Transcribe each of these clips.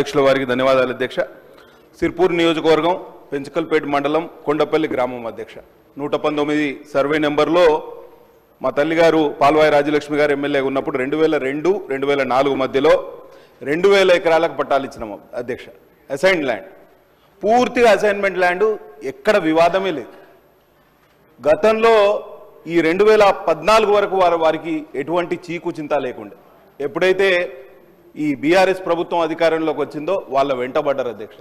అధ్యక్షుల వారికి ధన్యవాదాలు అధ్యక్ష. సిర్పూర్ నియోజకవర్గం పెంచకల్పేట మండలం కొండపల్లి గ్రామం అధ్యక్ష. 119 సర్వే నెంబర్లో మా తల్లిగారు పాల్వాయి రాజలక్ష్మి గారు ఎమ్మెల్యేగా ఉన్నప్పుడు 2002-2004 మధ్యలో 2000 ఎకరాలకు పట్టాలు ఇచ్చినాము అధ్యక్ష. అసైన్డ్ ల్యాండ్, పూర్తిగా అసైన్మెంట్ ల్యాండ్, ఎక్కడ వివాదమే లేదు. గతంలో ఈ 2014 వరకు వారికి ఎటువంటి చీకు చింత లేకుండా, ఎప్పుడైతే ఈ బీఆర్ఎస్ ప్రభుత్వం అధికారంలోకి వచ్చిందో వాళ్ళ వెంటబడ్డారు అధ్యక్ష.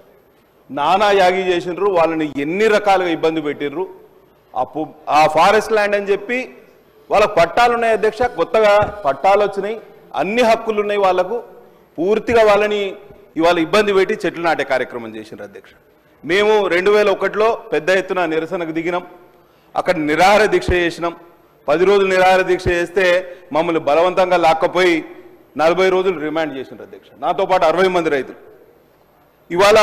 నానా యాగి చేసినారు, వాళ్ళని ఎన్ని రకాలుగా ఇబ్బంది పెట్టిర్రు. ఆ ఫారెస్ట్ ల్యాండ్ అని చెప్పి వాళ్ళకు పట్టాలు ఉన్నాయి అధ్యక్ష, కొత్తగా పట్టాలు వచ్చినాయి, అన్ని హక్కులు ఉన్నాయి వాళ్ళకు. పూర్తిగా వాళ్ళని ఇవాళ ఇబ్బంది పెట్టి చెట్లు నాటే కార్యక్రమం చేసినారు అధ్యక్ష. మేము 2001లో పెద్ద ఎత్తున నిరసనకు దిగినాం, అక్కడ నిరాహార దీక్ష చేసినాం. 10 రోజులు నిరాహార దీక్ష చేస్తే మమ్మల్ని బలవంతంగా లాక్కపోయి 40 రోజులు రిమాండ్ చేసినారు అధ్యక్ష. నాతో పాటు 60 మంది రైతులు. ఇవాళ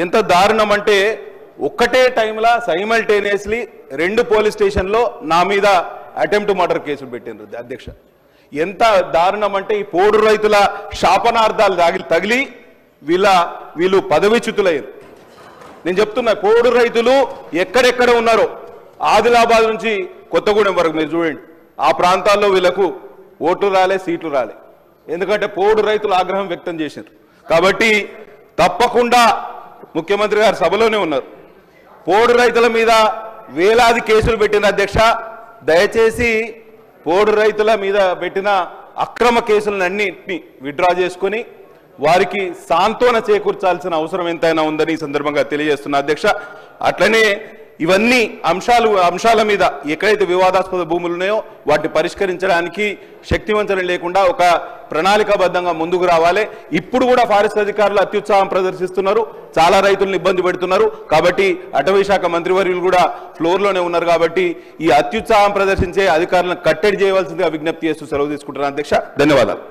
ఎంత దారుణం అంటే ఒక్కటే టైంలో సైమల్టేనియస్లీ 2 పోలీస్ స్టేషన్లో నా మీద అటెంప్ట్ మర్డర్ కేసులు పెట్టినారు అధ్యక్ష. ఎంత దారుణం అంటే ఈ పోడు రైతుల శాపనార్థాలు తగిలి వీళ్ళు పదవిచ్యుతులయ్యారు. నేను చెప్తున్నా, పోడు రైతులు ఎక్కడెక్కడ ఉన్నారో ఆదిలాబాద్ నుంచి కొత్తగూడెం వరకు మీరు చూడండి, ఆ ప్రాంతాల్లో వీళ్ళకు ఓట్లు రాలే, సీట్లు రాలే. ఎందుకంటే పోడు రైతులు ఆగ్రహం వ్యక్తం చేశారు. కాబట్టి తప్పకుండా ముఖ్యమంత్రి గారు సభలోనే ఉన్నారు, పోడు రైతుల మీద వేలాది కేసులు పెట్టిన అధ్యక్ష. దయచేసి పోడు రైతుల మీద పెట్టిన అక్రమ కేసులన్నింటినీ విత్డ్రా చేసుకొని వారికి సాంత్వన చేకూర్చాల్సిన అవసరం ఎంతైనా ఉందని ఈ సందర్భంగా తెలియజేస్తున్నా అధ్యక్ష. అట్లనే ఇవన్నీ అంశాల మీద ఎక్కడైతే వివాదాస్పద భూములు ఉన్నాయో వాటిని పరిష్కరించడానికి శక్తివంచన లేకుండా ఒక ప్రణాళికాబద్ధంగా ముందుకు రావాలి. ఇప్పుడు కూడా ఫారెస్ట్ అధికారులు అత్యుత్సాహం ప్రదర్శిస్తున్నారు, చాలా రైతులను ఇబ్బంది పెడుతున్నారు. కాబట్టి అటవీ శాఖ మంత్రివర్యులు కూడా ఫ్లోర్లోనే ఉన్నారు. కాబట్టి ఈ అత్యుత్సాహం ప్రదర్శించే అధికారులను కట్టడి చేయవలసిందిగా విజ్ఞప్తి చేస్తూ సెలవు తీసుకుంటున్నాను అధ్యక్ష. ధన్యవాదాలు.